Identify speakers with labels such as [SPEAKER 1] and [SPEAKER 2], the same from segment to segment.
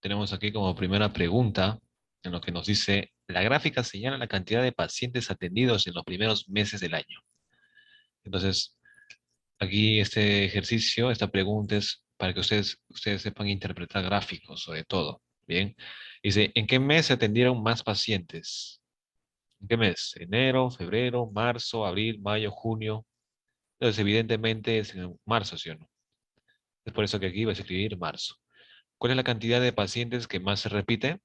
[SPEAKER 1] tenemos aquí como primera pregunta, en lo que nos dice, la gráfica señala la cantidad de pacientes atendidos en los primeros meses del año. Entonces, aquí este ejercicio, esta pregunta es para que ustedes sepan interpretar gráficos, sobre todo. Bien, dice, ¿en qué mes se atendieron más pacientes? ¿En qué mes? Enero, febrero, marzo, abril, mayo, junio. Entonces, evidentemente es en marzo, ¿sí o no? Es por eso que aquí vas a escribir marzo. ¿Cuál es la cantidad de pacientes que más se repite?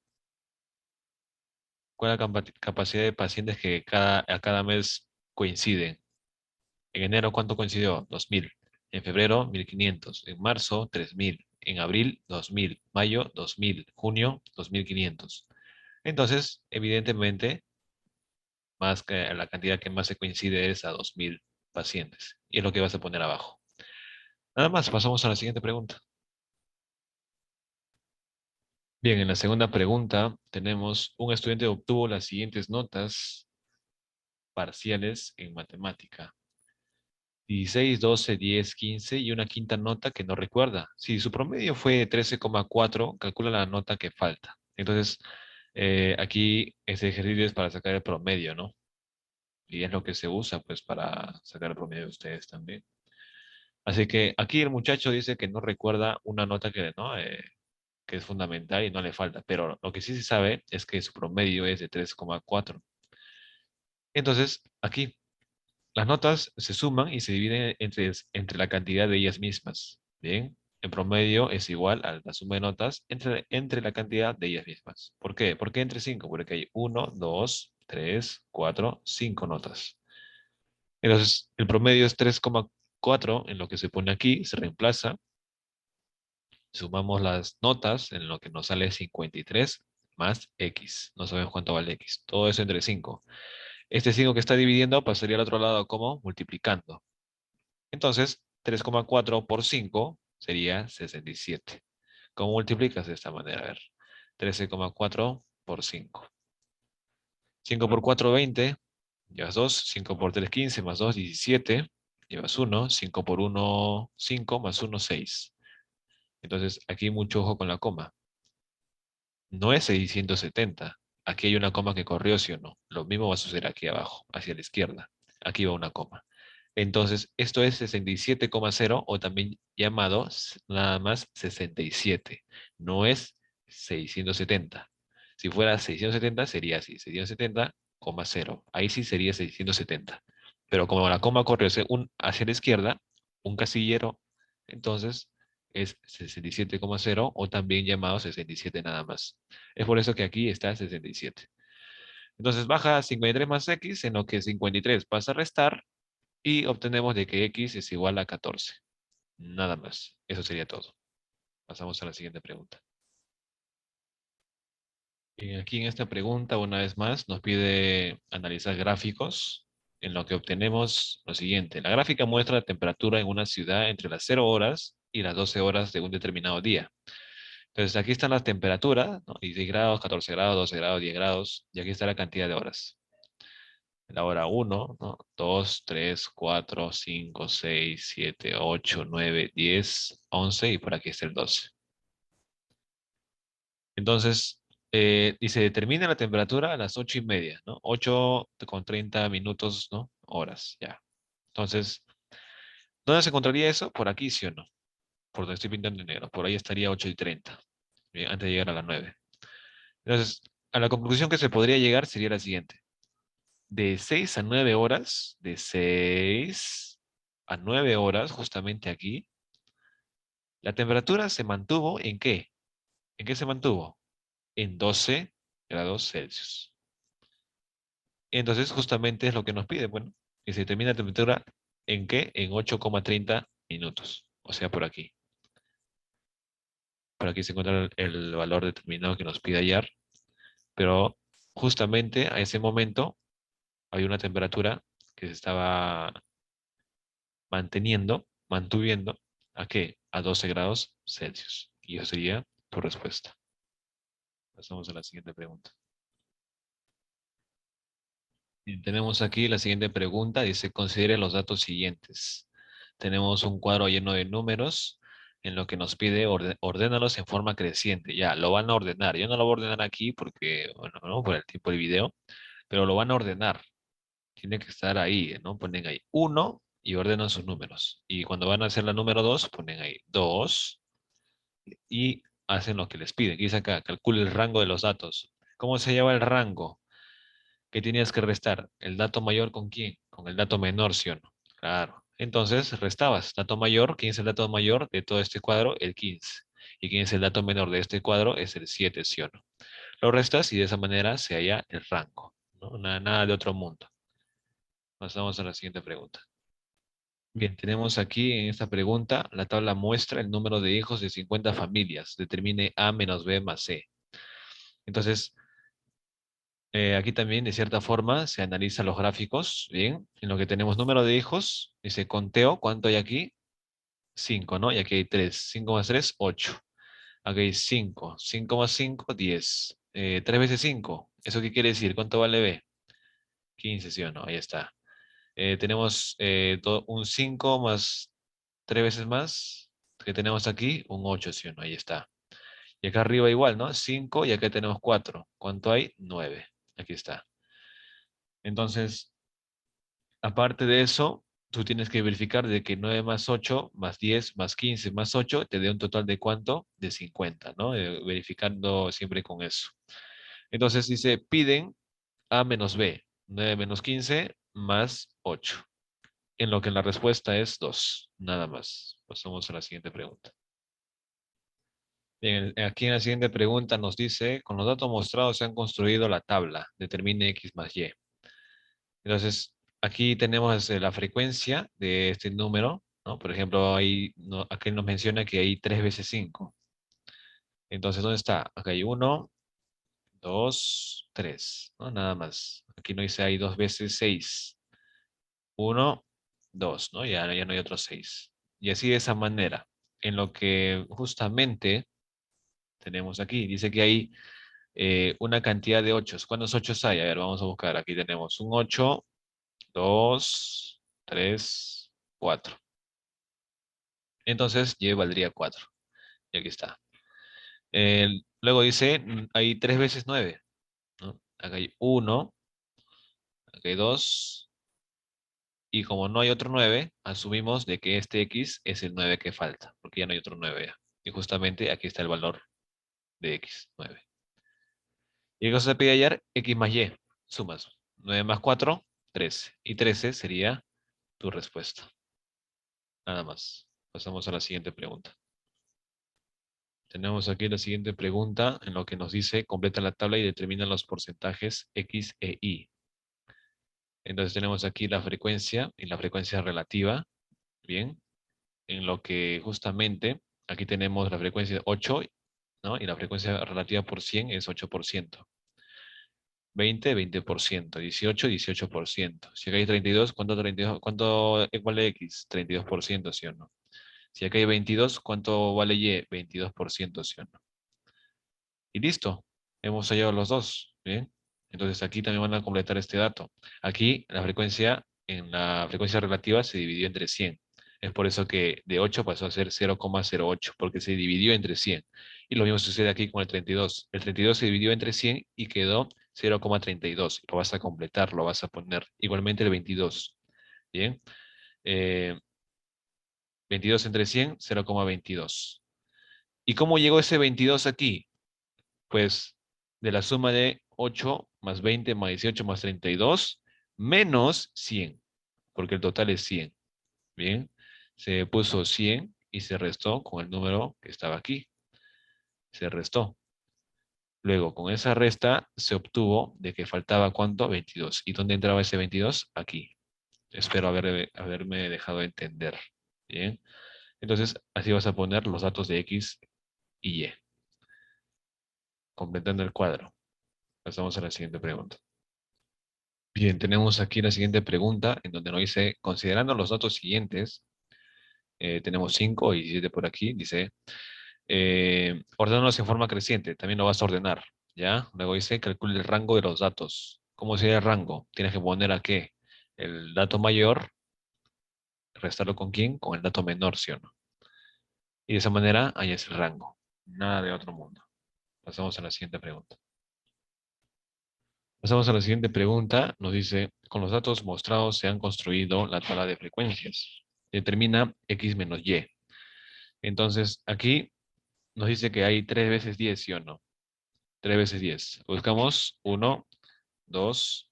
[SPEAKER 1] ¿Cuál es la capacidad de pacientes que a cada mes coinciden? En enero, ¿cuánto coincidió? 2.000. En febrero, 1.500. En marzo, 3.000. En abril, 2.000. Mayo, 2.000. Junio, 2.500. Entonces, evidentemente, más que la cantidad que más se coincide es a 2.000 pacientes. Y es lo que vas a poner abajo. Nada más, pasamos a la siguiente pregunta. Bien, en la segunda pregunta tenemos, un estudiante obtuvo las siguientes notas parciales en matemática. 16, 12, 10, 15 y una quinta nota que no recuerda. Si su promedio fue 13,4, calcula la nota que falta. Entonces, aquí este ejercicio es para sacar el promedio, ¿no? Y es lo que se usa, pues, para sacar el promedio de ustedes también. Así que aquí el muchacho dice que no recuerda una nota que, ¿no? Que es fundamental y no le falta. Pero lo que sí se sabe es que su promedio es de 3,4. Entonces, aquí las notas se suman y se dividen entre la cantidad de ellas mismas. Bien, en promedio es igual a la suma de notas entre la cantidad de ellas mismas. ¿Por qué? ¿Por qué entre 5? Porque hay uno, 2, 3, 4, 5 notas. Entonces, el promedio es 3,4 en lo que se pone aquí, se reemplaza. Sumamos las notas en lo que nos sale 53 más X. No sabemos cuánto vale X. Todo eso entre 5. Este 5 que está dividiendo pasaría al otro lado como multiplicando. Entonces, 3,4 por 5 sería 67. ¿Cómo multiplicas de esta manera? A ver, 13,4 por 5. 5 por 4, 20. Llevas 2. 5 por 3, 15. Más 2, 17. Llevas 1. 5 por 1, 5. Más 1, 6. Entonces, aquí mucho ojo con la coma. No es 670. Aquí hay una coma que corrió, ¿sí o no? Lo mismo va a suceder aquí abajo, hacia la izquierda. Aquí va una coma. Entonces, esto es 67,0 o también llamado nada más 67. No es 670. Si fuera 670 sería así, 670,0. Ahí sí sería 670. Pero como la coma corrió hacia la izquierda, un casillero, entonces es 67,0 o también llamado 67 nada más. Es por eso que aquí está 67. Entonces baja 53 más x, en lo que 53 pasa a restar y obtenemos de que x es igual a 14. Nada más. Eso sería todo. Pasamos a la siguiente pregunta. Y aquí en esta pregunta, una vez más, nos pide analizar gráficos, en lo que obtenemos lo siguiente. La gráfica muestra la temperatura en una ciudad entre las 0 horas y las 12 horas de un determinado día. Entonces aquí están las temperaturas, ¿no? 16 grados, 14 grados, 12 grados, 10 grados, y aquí está la cantidad de horas. La hora uno, ¿no? 2, 3, 4, 5, 6, 7, 8, 9, 10, 11 y por aquí está el 12. Entonces, dice, determina la temperatura a las 8:30, ¿no? 8:30 minutos, ¿no? Horas, ya. Entonces, ¿dónde se encontraría eso? Por aquí, ¿sí o no? Por donde estoy pintando en negro. Por ahí estaría 8:30, bien, antes de llegar a las 9. Entonces, a la conclusión que se podría llegar sería la siguiente. De 6 a 9 horas, de 6 a 9 horas, justamente aquí, la temperatura se mantuvo ¿en qué? ¿En qué se mantuvo? En 12 grados Celsius. Entonces, justamente es lo que nos pide, bueno, que se determina la temperatura ¿en qué? En 8,30 minutos. O sea, por aquí. Por aquí se encuentra el valor determinado que nos pide hallar, pero justamente a ese momento hay una temperatura que se estaba mantuviendo, ¿a qué? A 12 grados Celsius. Y eso sería tu respuesta. Pasamos a la siguiente pregunta. Y tenemos aquí la siguiente pregunta. Dice, considere los datos siguientes. Tenemos un cuadro lleno de números. en lo que nos pide ordénalos en forma creciente. Ya, lo van a ordenar. Yo no lo voy a ordenar aquí porque, bueno, no, por el tipo de video, pero lo van a ordenar. Tiene que estar ahí, ¿no? Ponen ahí uno y ordenan sus números. Y cuando van a hacer la número 2 ponen ahí 2 y hacen lo que les piden. ¿Qué dice acá? Calcule el rango de los datos. ¿Cómo se lleva el rango? ¿Qué tenías que restar? ¿El dato mayor con quién? Con el dato menor, ¿sí o no? Claro. Entonces restabas. Dato mayor, ¿quién es el dato mayor de todo este cuadro? El 15. ¿Y quién es el dato menor de este cuadro? Es el 7, ¿sí o no? Lo restas y de esa manera se halla el rango, ¿no? Nada de otro mundo. Pasamos a la siguiente pregunta. Bien, tenemos aquí en esta pregunta, la tabla muestra el número de hijos de 50 familias. Determine A menos B más C. Entonces, aquí también, de cierta forma, se analizan los gráficos. Bien, en lo que tenemos número de hijos, dice conteo, ¿cuánto hay aquí? 5, ¿no? Y aquí hay 3. 5 más 3, 8. Aquí hay 5. 5 más 5, 10. 3 veces 5. ¿Eso qué quiere decir? ¿Cuánto vale B? 15, ¿sí o no? Ahí está. Tenemos un 5 más 3 veces más que tenemos aquí, un 8, ¿sí o no? Ahí está. Y acá arriba igual, ¿no? 5 y acá tenemos 4. ¿Cuánto hay? 9. Aquí está. Entonces, aparte de eso, tú tienes que verificar de que 9 más 8 más 10 más 15 más 8 te dé un total de ¿cuánto? De 50, ¿no? Verificando siempre con eso. Entonces dice, piden A menos B, 9 menos 15 más 8, en lo que la respuesta es 2, nada más. Pasamos a la siguiente pregunta. Bien, aquí en la siguiente pregunta nos dice, con los datos mostrados se han construido la tabla, determine X más Y. Entonces, aquí tenemos la frecuencia de este número, ¿no? Por ejemplo, aquí nos menciona que hay 3 veces 5. Entonces, ¿dónde está? Acá hay uno, 2, 3, ¿no? Nada más. Aquí no dice hay 2 veces 6. Uno, 2, ¿no? Ya no hay otros 6. Y así de esa manera, en lo que justamente tenemos aquí, dice que hay una cantidad de 8. ¿Cuántos 8 hay? A ver, vamos a buscar. Aquí tenemos un 8, 2, 3, 4. Entonces, Y valdría 4. Y aquí está. Luego dice, hay 3 veces 9, ¿no? Acá hay uno, acá hay 2, y como no hay otro 9, asumimos de que este X es el 9 que falta, porque ya no hay otro 9 ya. Y justamente aquí está el valor de X, 9. Y qué cosa se pide hallar, X más Y. Sumas. 9 más 4, 13. Y 13 sería tu respuesta. Nada más. Pasamos a la siguiente pregunta. Tenemos aquí la siguiente pregunta en lo que nos dice, completa la tabla y determina los porcentajes X e Y. Entonces tenemos aquí la frecuencia y la frecuencia relativa. Bien. En lo que justamente aquí tenemos la frecuencia de 8, ¿no? Y la frecuencia relativa por 100 es 8%. 20, 20%. 18, 18%. Si acá hay 32, ¿cuánto, 32, cuánto vale X? 32%, ¿sí o no? Si acá hay 22, ¿cuánto vale Y? 22%, ¿sí o no? Y listo. Hemos hallado los dos. Bien. Entonces aquí también van a completar este dato. Aquí la frecuencia, en la frecuencia relativa se dividió entre 100. Es por eso que de 8 pasó a ser 0,08, porque se dividió entre 100. Y lo mismo sucede aquí con el 32. El 32 se dividió entre 100 y quedó 0,32. Lo vas a completar, lo vas a poner. Igualmente el 22. Bien. Eh, 22 entre 100, 0,22. ¿Y cómo llegó ese 22 aquí? Pues de la suma de 8 más 20 más 18 más 32 menos 100, porque el total es 100. Bien, se puso 100 y se restó con el número que estaba aquí. Se restó. Luego, con esa resta se obtuvo de que faltaba ¿cuánto? 22. ¿Y dónde entraba ese 22? Aquí. Espero haberme dejado entender. Bien. Entonces, así vas a poner los datos de X y Y, completando el cuadro. Pasamos a la siguiente pregunta. Bien, tenemos aquí la siguiente pregunta, en donde nos dice, considerando los datos siguientes, tenemos 5 y 7 por aquí, dice, ordénalos en forma creciente, también lo vas a ordenar, ¿ya? Luego dice, calcule el rango de los datos. ¿Cómo sería el rango? Tienes que poner a qué. El dato mayor, restarlo con quién, con el dato menor, ¿sí o no? Y de esa manera hallas el rango. Nada de otro mundo. Pasamos a la siguiente pregunta. Pasamos a la siguiente pregunta. Nos dice, con los datos mostrados se han construido la tabla de frecuencias. Determina x menos y. Entonces, aquí nos dice que hay 3 veces 10, ¿sí o no? 3 veces 10. Buscamos 1, 2,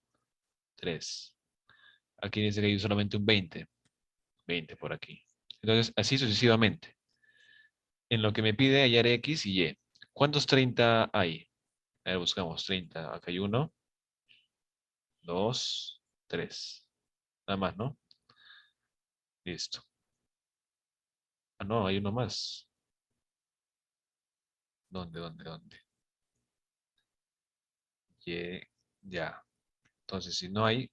[SPEAKER 1] 3. Aquí dice que hay solamente un 20. 20 por aquí. Entonces, así sucesivamente. En lo que me pide hallar x y y. ¿Cuántos 30 hay? A ver, buscamos 30. Acá hay 1, 2, 3. Nada más, ¿no? Listo. Ah, no, hay uno más. ¿Dónde, dónde, dónde? Y, ya. Entonces, si no hay,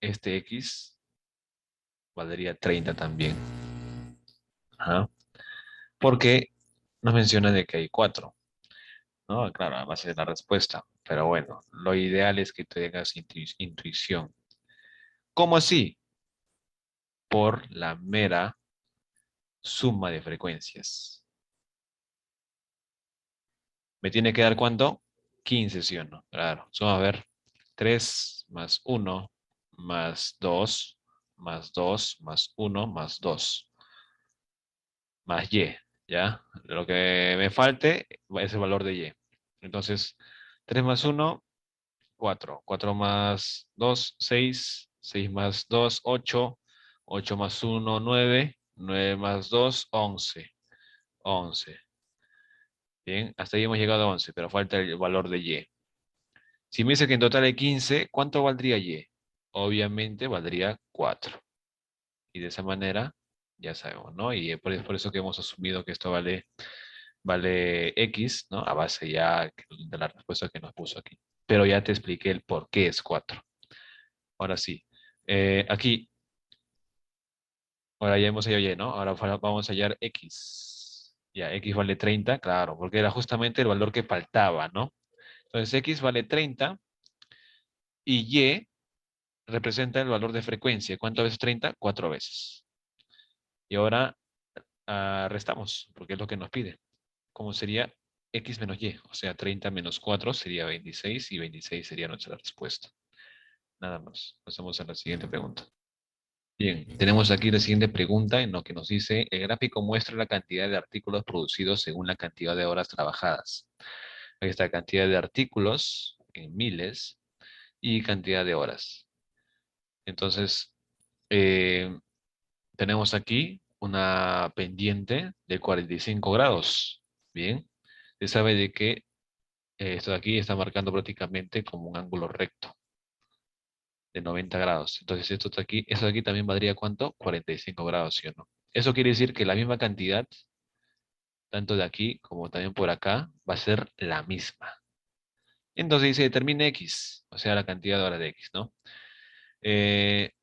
[SPEAKER 1] este x valdría 30 también. Ajá. Porque nos menciona de que hay 4. ¿No? Claro, además es la respuesta. Pero bueno, lo ideal es que tengas intuición. ¿Cómo así? Por la mera suma de frecuencias. ¿Me tiene que dar cuánto? 15, ¿sí o no? Claro. Vamos a ver. 3 más 1 más 2 más 2 más 1 más 2 más y. ¿Ya? Lo que me falte es el valor de y. Entonces, 3 más 1, 4. 4 más 2, 6. 6 más 2, 8. 8 más 1, 9. 9 más 2, 11. 11. Bien, hasta ahí hemos llegado a 11, pero falta el valor de y. Si me dice que en total hay 15, ¿cuánto valdría y? Obviamente valdría 4. Y de esa manera, ya sabemos, ¿no? Y por eso que hemos asumido que esto vale x, ¿no? A base ya de la respuesta que nos puso aquí. Pero ya te expliqué el por qué es 4. Ahora sí. Aquí, ahora ya hemos hallado y, ¿no? Ahora vamos a hallar x. Ya, x vale 30, claro, porque era justamente el valor que faltaba, ¿no? Entonces x vale 30 y y representa el valor de frecuencia. ¿Cuántas veces 30? 4 veces. Y ahora restamos, porque es lo que nos pide. ¿Cómo sería x menos y? O sea, 30 menos 4 sería 26 y 26 sería nuestra respuesta. Nada más. Pasamos a la siguiente pregunta. Bien, tenemos aquí la siguiente pregunta en lo que nos dice, el gráfico muestra la cantidad de artículos producidos según la cantidad de horas trabajadas. Ahí está cantidad de artículos en miles y cantidad de horas. Entonces, eh, tenemos aquí una pendiente de 45 grados. Bien, se sabe de que esto de aquí está marcando prácticamente como un ángulo recto de 90 grados. Entonces, esto de aquí también valdría ¿cuánto? 45 grados, ¿sí o no? Eso quiere decir que la misma cantidad, tanto de aquí como también por acá, va a ser la misma. Entonces dice determine X, o sea, la cantidad de horas de X, ¿no?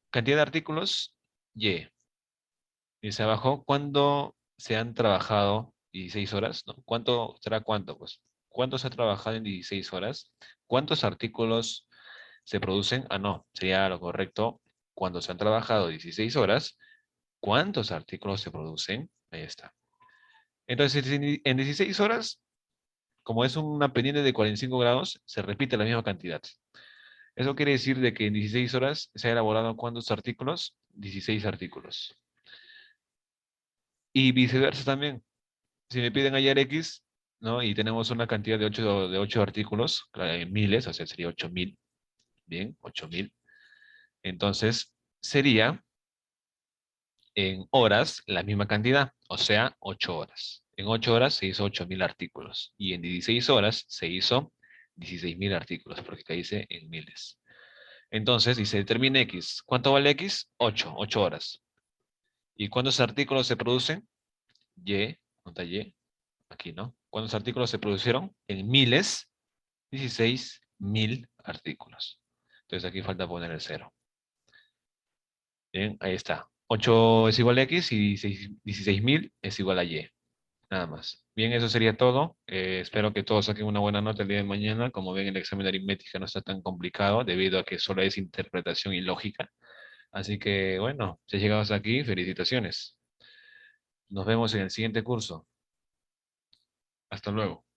[SPEAKER 1] Cantidad de artículos, Y. Dice abajo, ¿cuándo se han trabajado 16 horas? ¿No? ¿Cuánto será cuánto? Pues, ¿cuánto se ha trabajado en 16 horas? ¿Cuántos artículos se producen? Ah, no, sería lo correcto. Cuando se han trabajado 16 horas, ¿cuántos artículos se producen? Ahí está. Entonces, en 16 horas, como es una pendiente de 45 grados, se repite la misma cantidad. Eso quiere decir de que en 16 horas se ha elaborado ¿cuántos artículos? 16 artículos. Y viceversa también. Si me piden hallar X, ¿no? Y tenemos una cantidad de ocho artículos, claro, en miles, o sea, sería 8000. Bien, 8000. Entonces, sería en horas la misma cantidad, o sea, 8 horas. En 8 horas se hizo 8000 artículos. Y en 16 horas se hizo 16000 artículos, porque acá dice en miles. Entonces, dice, determina X. ¿Cuánto vale X? 8 horas. ¿Y cuántos artículos se producen? Y, ¿cuánta Y? Aquí, ¿no? ¿Cuántos artículos se produjeron? En miles, 16000 artículos. Entonces aquí falta poner el cero. Bien, ahí está. 8 es igual a X y 16000 es igual a Y. Nada más. Bien, eso sería todo. Espero que todos saquen una buena nota el día de mañana. Como ven, el examen de aritmética no está tan complicado debido a que solo es interpretación y lógica. Así que, bueno, si has llegado hasta aquí, felicitaciones. Nos vemos en el siguiente curso. Hasta luego.